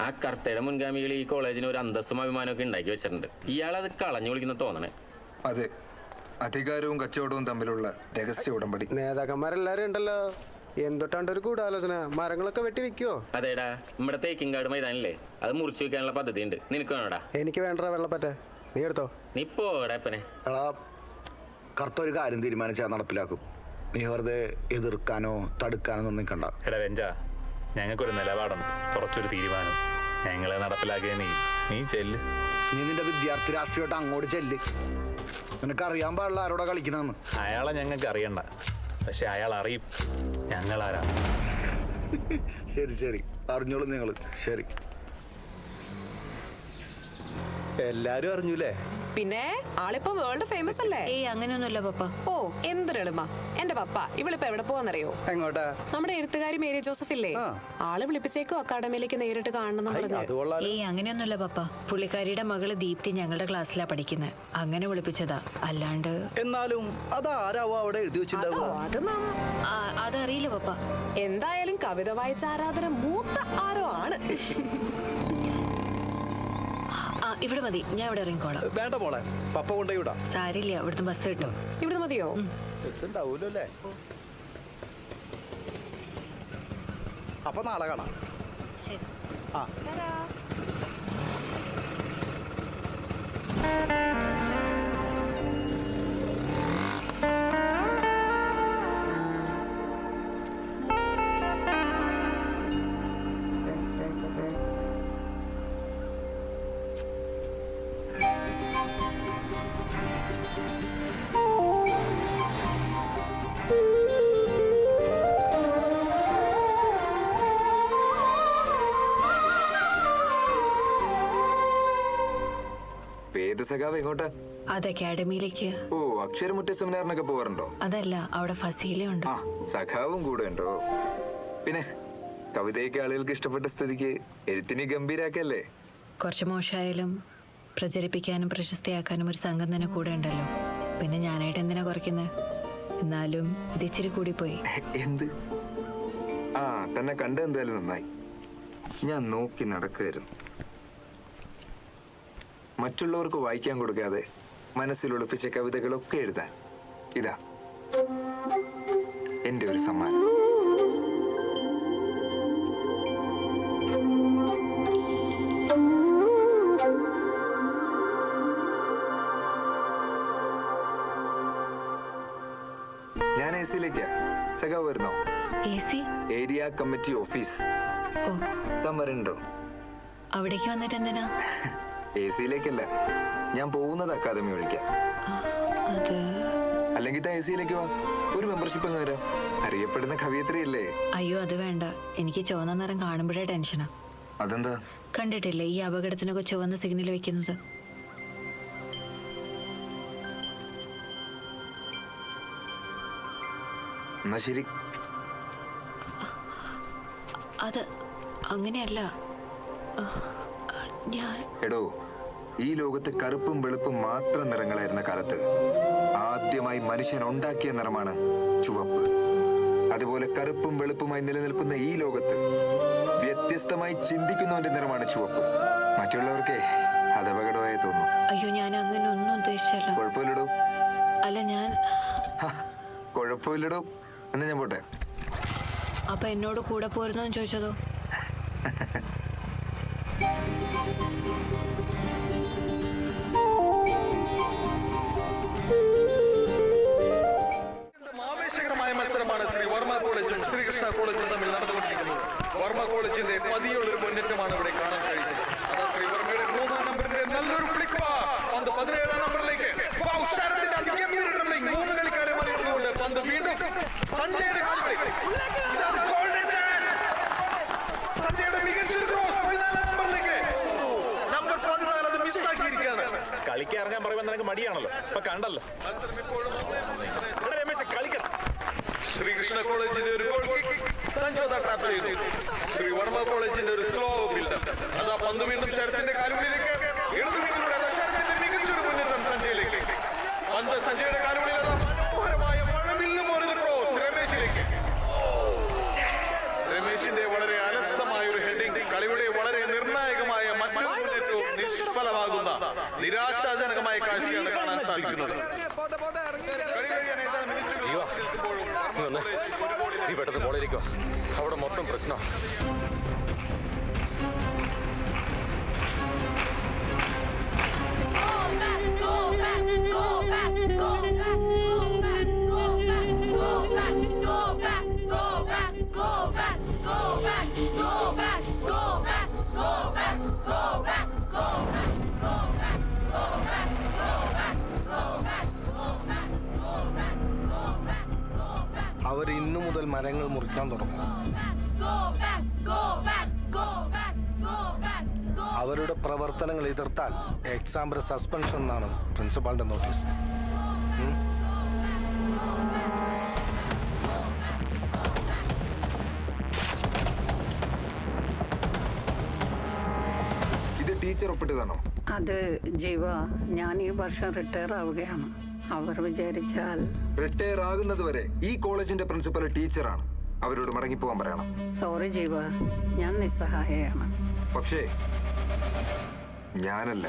ആ കർത്തയുടെ മുൻഗാമികൾ ഈ കോളേജിന് ഒരു അന്തസ്സും അഭിമാനമൊക്കെ ഉണ്ടാക്കി വെച്ചിട്ടുണ്ട്. ഇയാളത് കളഞ്ഞു വിളിക്കുന്ന തോന്നണേ. അതെ, അധികാരവും കച്ചവടവും തമ്മിലുള്ള രഹസ്യ ഉടമ്പടി. നേതാക്കന്മാരെല്ലാരും ഉണ്ടല്ലോ, എന്തൊട്ടാണ്ട് ഒരു ഗൂഢാലോചന. മരങ്ങളൊക്കെ വെട്ടി വെക്കുവോ? അതേടാ, നമ്മുടെ തേക്കിൻകാട് മൈതാനില്ലേ, അത് മുറിച്ചു വെക്കാനുള്ള പദ്ധതി ഉണ്ട്. നിനക്ക് വേണോടാ? എനിക്ക് വേണ്ട വെള്ളപ്പറ്റ, നീ എടുത്തോ. നീ പോടാപ്പനെ. കറുത്ത ഒരു കാര്യം തീരുമാനിച്ചാൽ നടപ്പിലാക്കും. നീ വെറുതെ എതിർക്കാനോ തടുക്കാനോ ഒന്നും നിൽക്കണ്ട. എടാ രഞ്ജ, ഞങ്ങൾക്കൊരു നിലപാടുണ്ട്, കുറച്ചൊരു തീരുമാനം. ഞങ്ങളെ നടപ്പിലാക്കിയ നീ ചെല്ല്. നീ നിന്റെ വിദ്യാർത്ഥി രാഷ്ട്രീയമായിട്ട് അങ്ങോട്ട് ചെല്ല്. നിനക്കറിയാൻ പാടില്ല ആരോടാ കളിക്കണമെന്ന്. അയാളെ ഞങ്ങൾക്ക് അറിയണ്ട, പക്ഷെ അയാൾ അറിയും ഞങ്ങളാരാ. ശരി ശരി, അറിഞ്ഞോളൂ നിങ്ങൾ. ശരി, എല്ലാരും അറിഞ്ഞൂലേ? പിന്നെ ആളിപ്പോ വേൾഡ് ഫേമസ് അല്ലേ? ഏയ് അങ്ങനെയൊന്നുമില്ല പപ്പ. ഓ എന്തൊരെളുമ. എന്റെ പപ്പ ഇവളിപ്പോ എവിടെ പോവാന്നറിയോ? എങ്ങോട്ടാ? നമ്മുടെ എഴുത്തുകാരി മേരി ജോസഫ് ഇല്ലേ, ആള് വിളിപ്പിച്ചേക്കോ അക്കാഡമിയിലേക്ക് നേരിട്ട് കാണണം പറഞ്ഞു. ഏയ് അങ്ങനെയൊന്നുമില്ല പപ്പ. പുള്ളിക്കാരിയുടെ മകള് ദീപ്തി ഞങ്ങളുടെ ക്ലാസ്സിലാ പഠിക്കുന്നത്, അങ്ങനെ വിളിപ്പിച്ചതാ. അല്ലാണ്ട് എന്നാലും അതാരാവോ അവിടെ എഴുതി വെച്ചിട്ടുണ്ടാവുക? അതറിയില്ല പപ്പ. എന്തായാലും കവിത വായിച്ച ആരാധന മൂത്ത ആരോ ആണ്. ഇവിടെ മതി, ഞാൻ ഇവിടെ ഇറങ്ങിക്കോളാം. വേണ്ട മോളെ, പപ്പ കൊണ്ടുപോയി വിടാം. സാരില്ല, ഇവിടുന്ന് ബസ് കിട്ടും. ഇവിടെ മതിയോ? ബസ് ഉണ്ടാവൂല്ലോ അല്ലേ? അപ്പൊ നാളെ കാണാം. ശരി. ആ സഖാവ് എങ്ങോട്ടാ? അത് അക്കാഡമിയിലേക്ക്. ഓ, അക്ഷരമുറ്റ സെമിനാറിനൊക്കെ പോവാറുണ്ടോ? അതല്ല, അവിടെ ഫസീലുണ്ട്. ആ, സഖാവും കൂടെ ഉണ്ടോ? പിന്നെ കവിതയൊക്കെ ആളുകൾക്ക് ഇഷ്ടപ്പെട്ട സ്ഥിതിക്ക് എഴുത്തിനെ ഗംഭീരാക്കല്ലേ? കുറച്ച് മോശമായാലും പ്രചരിപ്പിക്കാനും പ്രശസ്തിയാക്കാനും ഒരു സംഘം തന്നെ കൂടെ ഉണ്ടല്ലോ. പിന്നെ ഞാനായിട്ട് എന്തിനാ കുറയ്ക്കുന്നത്? എന്നാലും ഇതിച്ചിരി കൂടിപ്പോയി. എന്ത്? ആ, തന്നെ കണ്ട എന്തായാലും നന്നായി. ഞാൻ നോക്കി നടക്കുമായിരുന്നു. മറ്റുള്ളവർക്ക് വായിക്കാൻ കൊടുക്കാതെ മനസ്സിൽ ഒളിപ്പിച്ച കവിതകളൊക്കെ എഴുതാൻ ഇതാ എന്റെ ഒരു സമ്മാനം. ഞാൻ എ സിയിലേക്കാ. സഖാവ് വരുന്നോ? Area committee office. താൻ വരണ്ടോ? അവിടേക്ക് വന്നിട്ട് എന്തിനാ? എ സിയിലേക്കല്ല, ഞാൻ പോകുന്നത് അക്കാദമി വിളിക്കാം. അല്ലെങ്കിൽ താൻ എ സിയിലേക്ക് വാ, ഒരു മെമ്പർഷിപ്പ് അങ്ങ് തരാം. അറിയപ്പെടുന്ന കവിയത്രിയല്ലേ? അയ്യോ അത് വേണ്ട, എനിക്ക് ചുവന്ന നിറം കാണുമ്പോഴേ ടെൻഷനാ. അതെന്താ? കണ്ടിട്ടില്ലേ ഈ അപകടത്തിനൊക്കെ ചുവന്ന സിഗ്നൽ വെക്കുന്നത്? എന്നാ ശരി. അത് അങ്ങനെയല്ല. എടോ, ഈ ലോകത്ത് കറുപ്പും വെളുപ്പും മാത്രം നിറങ്ങളായിരുന്ന കാലത്ത് ആദ്യമായി മനുഷ്യൻ ഉണ്ടാക്കിയ നിറമാണ് ചുവപ്പ്. അതുപോലെ കറുപ്പും വെളുപ്പുമായി നിലനിൽക്കുന്ന ഈ ലോകത്ത് വ്യത്യസ്തമായി ചിന്തിക്കുന്നവന്റെ നിറമാണ് ചുവപ്പ്. മറ്റുള്ളവർക്ക് അത് അപകടമായി തോന്നും. അയ്യോ, ഞാൻ അങ്ങനെ ഒന്നും ഉദ്ദേശിച്ചല്ല. കുഴപ്പമില്ലടോ. അല്ല, ഞാൻ കുഴപ്പമില്ലടോ. എന്നാ ഞാൻ പോട്ടെ. അപ്പൊ എന്നോട് കൂടെ പോരുന്നോ ചോദിച്ചതോ? ആവേശകരമായ മത്സരമാണ് ശ്രീ വർമ്മ കോളേജും ശ്രീകൃഷ്ണ കോളേജും തമ്മിൽ നടന്നുകൊണ്ടിരിക്കുന്നത്. വർമ്മ കോളേജിന്റെ പതിയുള്ളൊരു മുന്നേറ്റമാണ് ഇവിടെ കാണാൻ കഴിയുന്നത്. അത് ശ്രീ വർമ്മയുടെ 3-ാം നമ്പറിന്റെ നല്ലൊരു ഫ്ലിക്ക് പന്ത് 17-ാം നമ്പറിലേക്ക് 3 കളിക്കാരെ മറികടന്നുകൊണ്ട് പന്ത് വീണ്ടും സഞ്ജയുടെ കാൽകളിൽ. സഞ്ജയുടെ മികച്ചൊരു ക്രോസ് 14-ാം നമ്പറിലേക്ക്. നമ്പർ 14 അത് മിസ്സാക്കിയിരിക്കുകയാണ്. കളിക്കാൻ ഇറങ്ങാൻ പറയുമ്പോൾ നിനക്ക് മടിയാണല്ലോ, ഇപ്പൊ കണ്ടല്ലോ. ശ്രീകൃഷ്ണ കോളേജിന്റെ ഒരു ഗോൾ കിക്ക് സഞ്ജോദ ട്രാപ്പ് ചെയ്തു. ശ്രീ വർമ്മ കോളേജിന്റെ ഒരു സ്ലോ ബിൽഡപ്പ്. അതാ പന്ത് വീണ്ടും ശരത്തിന്റെ കാലുകളിലേക്ക്. ഇടതുവിങ്ങിലൂടെ ശരത്തിന്റെ മികച്ചൊരു മുന്നേറ്റം സഞ്ജയിലേക്ക്. പന്ത് സഞ്ജയുടെ കാലുകളിൽ മനോഹരമായ മഴവില്ല് പോലൊരു ക്രോസ് രമേശിലേക്ക്. രമേശിന്റെ വളരെ അലസമായ ഒരു ഹെഡിങ് കളിയുടെ വളരെ നിർണായക നിരാശാജനകമായ കാഴ്ചയാണ് കാണാൻ സാധിക്കുന്നത്. കളി കഴിയാൻ ഏതാനും മിനിറ്റുകൾ നിൽക്കുമ്പോഴും പെട്ടെന്ന് കോളേജിലേക്കോ, അവിടെ മൊത്തം പ്രശ്നം. അവർ ഇന്നു മുതൽ മരങ്ങൾ മുറിക്കാൻ തുടങ്ങും. അവരുടെ പ്രവർത്തനങ്ങൾ എതിർത്താൽ എക്സാമ്പിൾ സസ്പെൻഷൻ എന്നാണ് പ്രിൻസിപ്പാളിന്റെ നോട്ടീസ്. ഇത് ടീച്ചർ ഒപ്പിട്ടതാണോ? അത് ജീവ, ഞാൻ ഈ വർഷം റിട്ടയർ ആവുകയാണ്. അവർ വിചാരിച്ചാൽ റിട്ടയർ ആകുന്നത് വരെ ഈ കോളേജിന്റെ പ്രിൻസിപ്പൽ ടീച്ചറാണ്. അവരോട് മടങ്ങിപ്പോവാൻ പറയണം. സോറി ജീവ, ഞാൻ നിസ്സഹായയാണ്. പക്ഷേ ഞാനല്ല.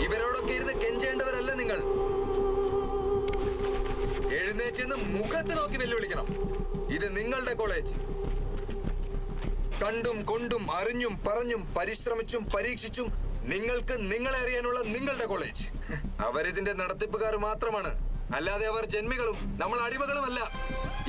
ഇവരോടൊക്കെ ഇരുന്ന് കെഞ്ചേണ്ടവരല്ല നിങ്ങൾ. എഴുന്നേറ്റ് മുഖത്ത് നോക്കി വെല്ലുവിളിക്കണം. ഇത് നിങ്ങളുടെ കോളേജ്. കണ്ടും കൊണ്ടും അറിഞ്ഞും പറഞ്ഞും പരിശ്രമിച്ചും പരീക്ഷിച്ചും നിങ്ങൾക്ക് നിങ്ങളെ അറിയാനുള്ള നിങ്ങളുടെ കോളേജ്. അവരിതിന്റെ നടത്തിപ്പുകാർ മാത്രമാണ്, അല്ലാതെ അവർ ജന്മികളും നമ്മൾ അടിമകളുമല്ല.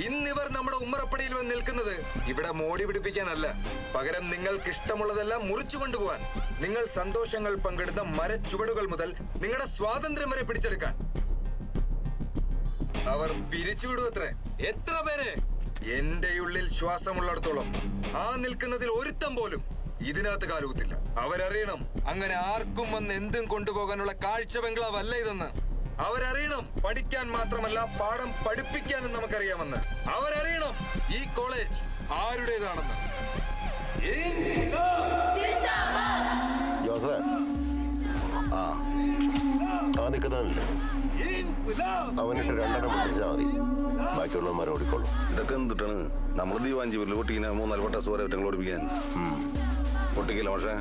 ഇന്നിവർ നമ്മുടെ ഉമ്മറപ്പടിയിൽ വന്ന് നിൽക്കുന്നത് ഇവിടെ മോടി പിടിപ്പിക്കാനല്ല, പകരം നിങ്ങൾക്ക് ഇഷ്ടമുള്ളതെല്ലാം മുറിച്ചു കൊണ്ടുപോകാൻ, നിങ്ങൾ സന്തോഷങ്ങൾ പങ്കിടുന്ന മരച്ചുവടുകൾ മുതൽ നിങ്ങളുടെ സ്വാതന്ത്ര്യം വരെ പിടിച്ചെടുക്കാൻ. അവർ പിരിച്ചുവിടുവത്രേ. എത്ര പേര്? എന്റെ ഉള്ളിൽ ശ്വാസമുള്ളിടത്തോളം ആ നിൽക്കുന്നതിൽ ഒരുത്തം പോലും ഇതിനകത്ത് കാലുകുത്തില്ല. അവരറിയണം അങ്ങനെ ആർക്കും വന്ന് എന്തും കൊണ്ടുപോകാനുള്ള കാഴ്ച ബംഗ്ലാവല്ല ഇതെന്ന്. അവരറിയണം പഠിക്കാൻ മാത്രമല്ല പാഠം പഠിപ്പിക്കാനും നമുക്കറിയാമെന്ന്. അവരറിയണം ഈ കോളേജ് ആരുടേതാണെന്ന്. അവനിട്ട് 2 എണ്ണം പിടിച്ചാൽ മതി, ബാക്കിയുള്ളവന്മാരെ ഓടിക്കോളും. ഇതൊക്കെ എന്തിട്ടാണ് നമ്മൾ ദീവാഞ്ചി പൊട്ടിക്കുന്ന 3-4 പട്ടാസ് വരെ ഒറ്റങ്ങൾ ഓടിപ്പിക്കാൻ പൊട്ടിക്കില്ല പക്ഷേ.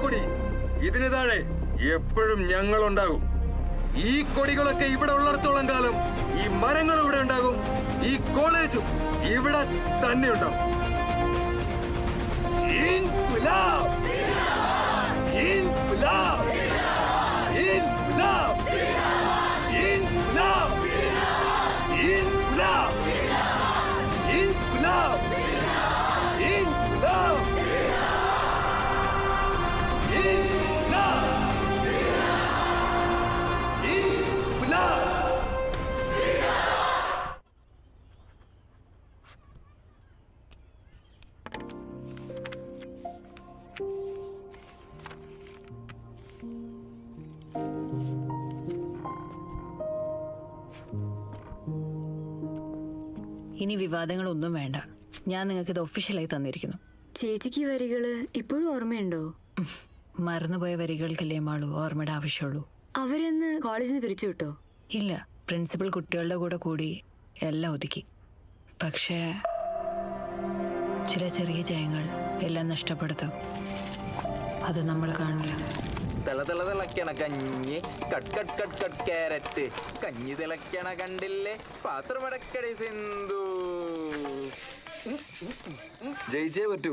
കൊടി. ഇതിന് താഴെ എപ്പോഴും ഞങ്ങളുണ്ടാകും. ഈ കൊടികളൊക്കെ ഇവിടെ ഉള്ളിടത്തോളം കാലം ഈ മരങ്ങളും ഇവിടെ ഉണ്ടാകും. ഈ കോളേജും ഇവിടെ തന്നെ ഉണ്ടാവും. ഇൻക്വിലാബ്! ഇൻക്വിലാബ്! ഇൻക്വിലാബ്! ഇൻക്വിലാബ്! ഇൻക്വിലാബ്! ഇൻക്വിലാബ്! ഇൻക്വിലാബ്! ഇനി വിവാദങ്ങളൊന്നും വേണ്ട. ഞാൻ നിങ്ങൾക്ക് ഇത് ഒഫീഷ്യലായി തന്നിരിക്കുന്നു. ചേച്ചിക്ക് വരികള് ഇപ്പോഴും ഓർമ്മയുണ്ടോ? മറന്നുപോയ വരികൾക്കല്ലേ മാളൂ ഓർമ്മയുടെ ആവശ്യമുള്ളൂ. അവരെന്ന് കോളേജിൽ നിന്ന് പിരിച്ചു വിട്ടോ? ഇല്ല, പ്രിൻസിപ്പൽ കുട്ടികളുടെ കൂടെ കൂടി എല്ലാം ഒതുക്കി. പക്ഷേ ചില ചെറിയ ജയങ്ങൾ എല്ലാം നഷ്ടപ്പെടുത്തും. അത് നമ്മൾ കാണില്ല. തിളക്കണ കഞ്ഞി cut cut cut cut carrot കഞ്ഞി തിളക്കണ കണ്ടില്ലേ പാത്രമടക്കടി സിന്ധു. ജയിച്ചേ പറ്റൂ.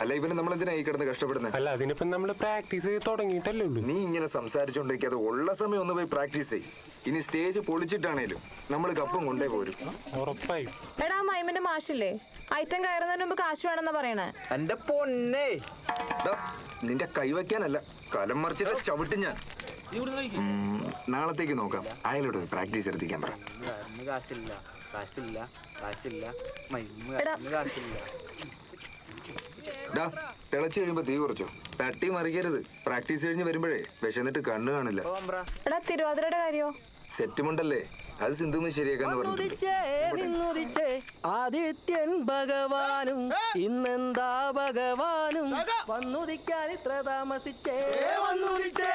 അല്ല ഇവന് നമ്മൾ എന്തിനാ ഈ കിടന്ന് കഷ്ടപ്പെടുന്നത്? അല്ല അതിനിപ്പം നമ്മൾ പ്രാക്ടീസ് ചെയ്ത് തുടങ്ങിയിട്ടല്ലേ ഉള്ളൂ. നീ ഇങ്ങനെ സംസാരിച്ചോണ്ടിരിക്കാതെ ഉള്ള സമയം ഒന്ന് പോയി പ്രാക്ടീസ് ചെയ്യും. ഇനി സ്റ്റേജ് പൊളിച്ചിട്ടാണേലും നമ്മൾ കപ്പും കൊണ്ടേ പോരും. ഉറപ്പായി. എടാ മൈമിന്റെ മാഷില്ലേ ഐറ്റം കയറുന്നതിന് മുമ്പ് കാശ് വേണമെന്നാ പറയണേ. എന്റെ പൊന്നേ, നിന്റെ കൈവയ്ക്കാനല്ല കലം മറിച്ചിട്ട് ചവിട്ടും ഞാൻ. നാളത്തേക്ക് നോക്കാം. അയാളോട് പ്രാക്ടീസ് എടുത്തിക്കാൻ പറ. കാശില്ല കാശില്ല കാശില്ല കാശില്ല. തിളച്ചു കഴിയുമ്പോ തീ കുറച്ചോ. തട്ടി മറിക്കരുത്. പ്രാക്ടീസ് കഴിഞ്ഞ് വരുമ്പോഴേ വിശന്നിട്ട് കണ്ണു കാണില്ല. എടാ തിരുവാതിരയുടെ കാര്യോ? സെറ്റുമുണ്ടല്ലേ, അത് സിന്ധുവിന് ശരിയാക്കാന്ന് പറഞ്ഞു. ആദിത്യൻ ഭഗവാനും ഇന്നെന്താ ഭഗവാനും വന്നുദിക്കാൻ ഇത്ര താമസിച്ചേ വന്നുദിച്ചേ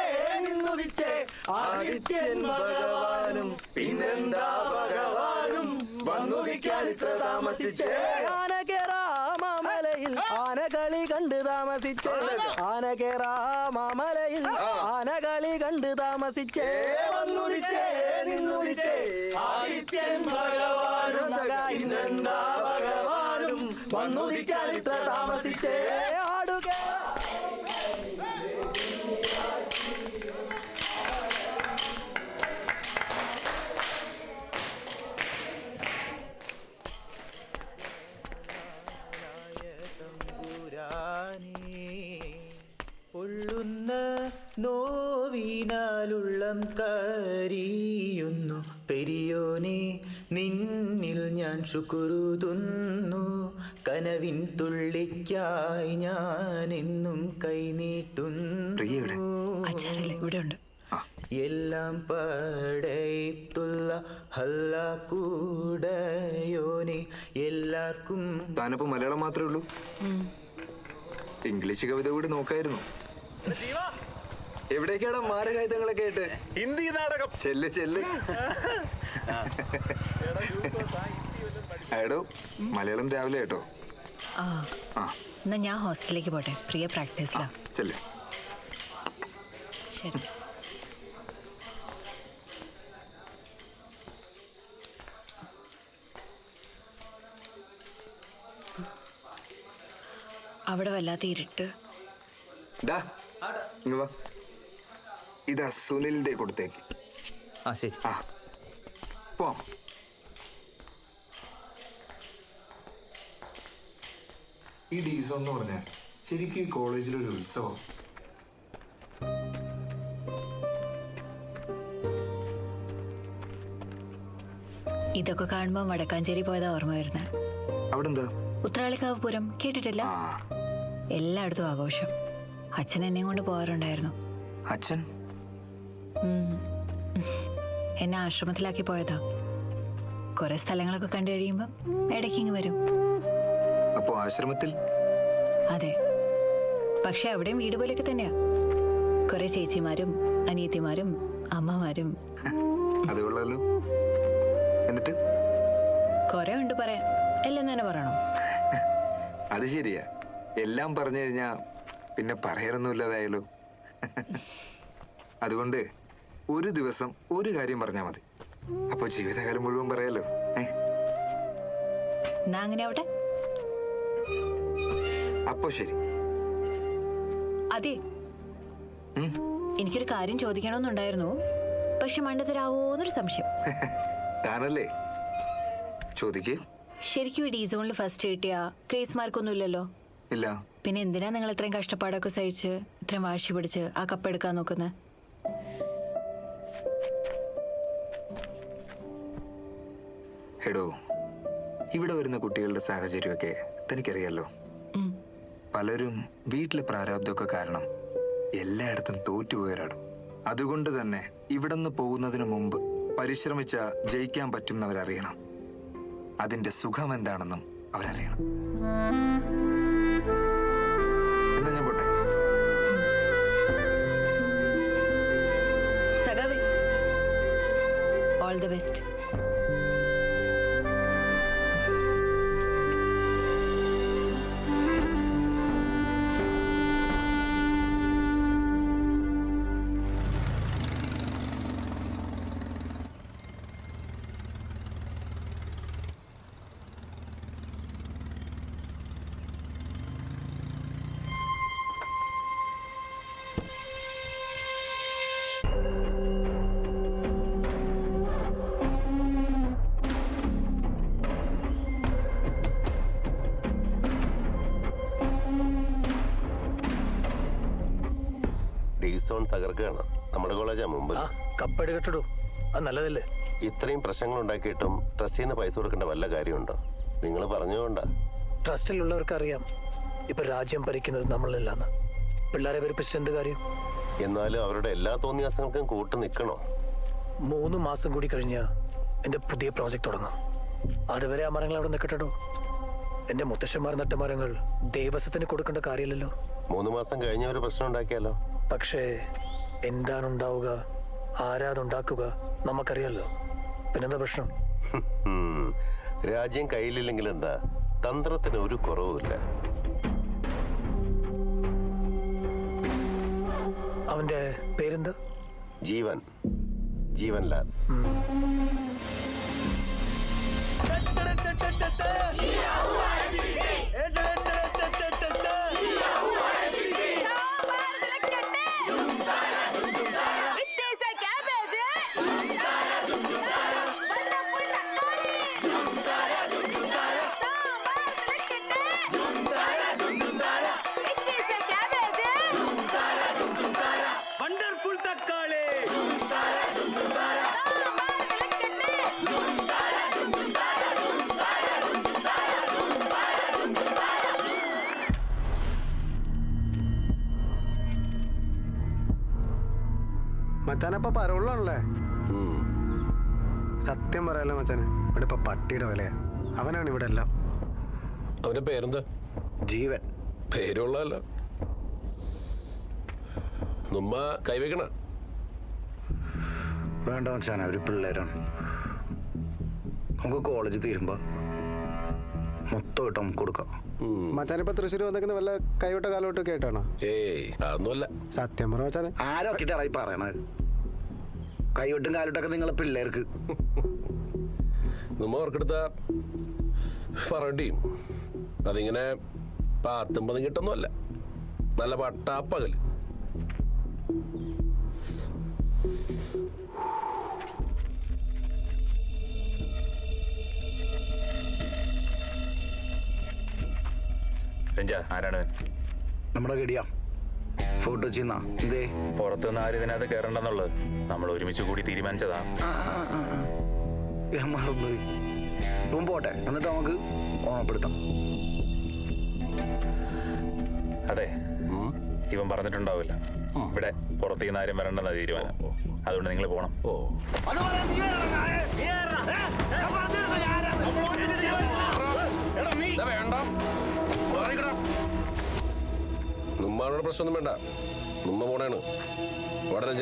ആദിത്യൻ ഭഗവാനും പിന്നെന്താ ഭഗവാനും വന്നുദിക്കാൻ ഇത്ര താമസിച്ചേ. ആനകേറാമലയിൽ ആനകളി കണ്ട് താമസിച്ചേ ആനകേറാമലയിൽ ആനകളി കണ്ട് താമസിച്ചേ വന്നുദിച്ചേ നിന്നുദിച്ചേ ആദിത്യൻ ഭഗവാനും ഇന്നെന്താ ഭഗവാനും വന്നുദിക്കാൻ ഇത്ര താമസിച്ചേ. ആടുക പൊള്ളുന്ന നോവിനാലുള്ളം കരിയുന്നു പെരിയോനെ നിന്നിൽ ഞാൻ ശുക്രുതുന്നു കനവിൻ തുള്ളിക്കായി ഞാൻ എന്നും കൈനീട്ടുന്നു എല്ലാം പടയത്തുള്ള ഹല്ല കൂടയോനെ എല്ലാവർക്കും. താനിപ്പോ മലയാളം മാത്രമേ ഉള്ളൂ? ഇംഗ്ലീഷ് കവിത കൂടി നോക്കായിരുന്നു. എവിടേക്കാണ് മാരകായുധങ്ങളൊക്കെ ആയിട്ട്? ഹിന്ദി നാടകം. ചെല്ല് ചെല്ല്. എടോ മലയാളം രാവിലെ കേട്ടോ. എന്നാ ഞാൻ ഹോസ്റ്റലിലേക്ക് പോട്ടെ. പ്രിയ പ്രാക്ടീസിലാ. ചെല്ല്. ശരി. അവിടെ വല്ലാത്ത ഇരുട്ട്. ഇതാ സുനിലിന്റെ കൊടുത്തേക്ക്. പോവാം. ഈ ഡീസോ എന്ന് പറഞ്ഞാൽ ശരിക്കും ഈ കോളേജിലൊരു ഉത്സവം. ഇതൊക്കെ കാണുമ്പോ വടക്കാഞ്ചേരി പോയതാ ഓർമ്മ വരുന്നത്. അവിടെ എന്താ? ഉത്രാളിക്കാവ് പൂരം കേട്ടിട്ടില്ല? എല്ലായിടത്തും ആഘോഷം. അച്ഛൻ എന്നെയും കൊണ്ട് പോകാറുണ്ടായിരുന്നു. അച്ഛൻ എന്നെ ആശ്രമത്തിലാക്കി പോയതാ. കുറെ സ്ഥലങ്ങളൊക്കെ കണ്ടു കഴിയുമ്പോ ഇടയ്ക്കിങ് വരും. അപ്പോ ആശ്രമത്തിൽ? അതെ, പക്ഷെ അവിടെയും വീട് പോലെയൊക്കെ തന്നെയാ. കുറെ ചേച്ചിമാരും അനിയത്തിമാരും അമ്മമാരും. അതുകൊള്ളാലോ. എന്നിട്ട് കുറെ ഉണ്ട് പറയാൻ. എല്ലാം തന്നെ പറയണോ? അത് ശരിയാ. എല്ലാം പറഞ്ഞു കഴിഞ്ഞാ പിന്നെ പറയാനൊന്നുമില്ലാതായാലോ. അതുകൊണ്ട് ഒരു ദിവസം ഒരു കാര്യം പറഞ്ഞാൽ മതി, അപ്പൊ ജീവിതകാലം മുഴുവൻ പറയാലോ. അങ്ങനെ ആവട്ടെ. അപ്പൊ ശരി. അതെ, എനിക്കൊരു കാര്യം ചോദിക്കണമെന്നുണ്ടായിരുന്നു, പക്ഷെ മണ്ടത്തരാവോന്നൊരു സംശയം. താനല്ലേ, ചോദിക്കേ. ശരിക്കും ഈ ഡീസോണിൽ ഫസ്റ്റ് കിട്ടിയ ക്രേസ് മാർക്കൊന്നും ഇല്ലല്ലോ? ഇല്ല. പിന്നെ എന്തിനാ നിങ്ങൾ ഇത്രയും കഷ്ടപ്പാടൊക്കെ സഹിച്ച് ഇത്രയും വാശി പിടിച്ച് ആ കപ്പ് എടുക്കാൻ നോക്കുന്നത്? എടോ, ഇവിടെ വരുന്ന കുട്ടികളുടെ സാഹചര്യമൊക്കെ തനിക്കറിയാലോ. പലരും വീട്ടിലെ പ്രാരാബ്ദമൊക്കെ കാരണം എല്ലായിടത്തും തോറ്റുപോയവരാണ്. അതുകൊണ്ട് തന്നെ ഇവിടെ നിന്ന് പോകുന്നതിന് മുമ്പ് പരിശ്രമിച്ച ജയിക്കാൻ പറ്റുന്നവരറിയണം. അതിന്റെ സുഖം എന്താണെന്നും അവരറിയണം. എന്നാ ഞാൻ പോട്ടെ. സഖാവേ, ഓൾ ദി ബെസ്റ്റ്. ഡീസോൺ തകർക്കുകയാണ്. നമ്മുടെ കോളേജാ മുമ്പ്. കപ്പെടുകെട്ടിടൂ, അത് നല്ലതല്ലേ? ഇത്രയും പ്രശ്നങ്ങൾ ഉണ്ടാക്കിയിട്ടും ട്രസ്റ്റിൽ നിന്ന് പൈസ കൊടുക്കേണ്ട വല്ല കാര്യമുണ്ടോ? നിങ്ങൾ പറഞ്ഞുകൊണ്ടാ. ട്രസ്റ്റിലുള്ളവർക്ക് അറിയാം ഇപ്പൊ രാജ്യം ഭരിക്കുന്നത് നമ്മളില്ലാന്ന്. പിള്ളേരെ വെറുപ്പിച്ചിട്ട് എന്ത് കാര്യം? എന്നാലും അവരുടെ എല്ലാ തോന്നിയാസങ്ങൾക്കും കൂട്ടു നിൽക്കണോ? 3 മാസം കൂടി കഴിഞ്ഞാൽ എൻ്റെ പുതിയ പ്രോജക്റ്റ് തുടങ്ങാം. അതുവരെ ആ മരങ്ങൾ അവിടെ നിൽക്കട്ടോ. എൻ്റെ മുത്തശ്ശന്മാർ നട്ട മരങ്ങൾ ദേവസ്വത്തിന് കൊടുക്കേണ്ട കാര്യമില്ലല്ലോ. 3 മാസം കഴിഞ്ഞ ഒരു പ്രശ്നം ഉണ്ടാക്കിയാലോ? പക്ഷേ എന്താണ് ഉണ്ടാവുക, ആരാതുണ്ടാക്കുക നമുക്കറിയാലോ. പിന്നെന്താ പ്രശ്നം? രാജ്യം കയ്യിലില്ലെങ്കിൽ എന്താ, തന്ത്രത്തിന് ഒരു കുറവുമില്ല. അവന്റെ പേരെന്താ? ജീവൻ, ജീവൻലാൽ. മച്ചാനപ്പ പരവുള്ളാണല്ലേ? സത്യം പറയാലോ മച്ചാന്, ഇവിടെ ഇപ്പൊ പട്ടിയുടെ വിലയാ. അവനാണ് ഇവിടെ എല്ലാം. അവന്റെ പേരെന്താ? ജീവൻ. പേരുള്ളതല്ല. നമ്മ കൈവയ്ക്കണ വേണ്ട മച്ചാന, ഒരു പിള്ളേരാണ്. നമുക്ക് കോളേജ് തീരുമ്പോ മൊത്തമായിട്ട് നമുക്ക് കൊടുക്കാം. മച്ചാനിപ്പോ തൃശ്ശൂർ വന്നേക്കുന്ന വല്ല കൈവിട്ട കാലോട്ടൊക്കെ ആയിട്ടാണോ? ഏയ് അതൊന്നുമല്ല. സത്യം പറ മച്ചാനെ. ആരൊക്കെട്ടാണ് ഈ പറയണത്? കൈവിട്ടും കാലിട്ടൊക്കെ നിങ്ങളെ പിള്ളേർക്ക്. നമ്മ ഓർക്കെടുത്ത പറയണ്ടിയും അതിങ്ങനെ 10-50 കിട്ടൊന്നുമല്ല. നല്ല പട്ടാപ്പകല്. ആരാണ്? നമ്മുടെ ഗഡിയാ. ഫോട്ടോ ചെയ്യുന്ന എന്തേ? പുറത്തുനിന്ന് ആരും ഇതിനകത്ത് കയറണ്ടെന്നുള്ളത് നമ്മൾ ഒരുമിച്ച് കൂടി തീരുമാനിച്ചതാ. ഇപ്പം പോട്ടെ, എന്നിട്ട് നമുക്ക് ഓണപ്പെടുത്താം. അതെ, ഇവൻ പറഞ്ഞിട്ടുണ്ടാവില്ല ഇവിടെ പുറത്തുനിന്ന് ആരും വരണ്ടെന്ന തീരുമാനം. അതുകൊണ്ട് നിങ്ങൾ പോണം. വേണ്ട, നമ്മളുടെ പ്രശ്നമൊന്നും വേണ്ട. നമ്മ പോണേണ്. വളരെ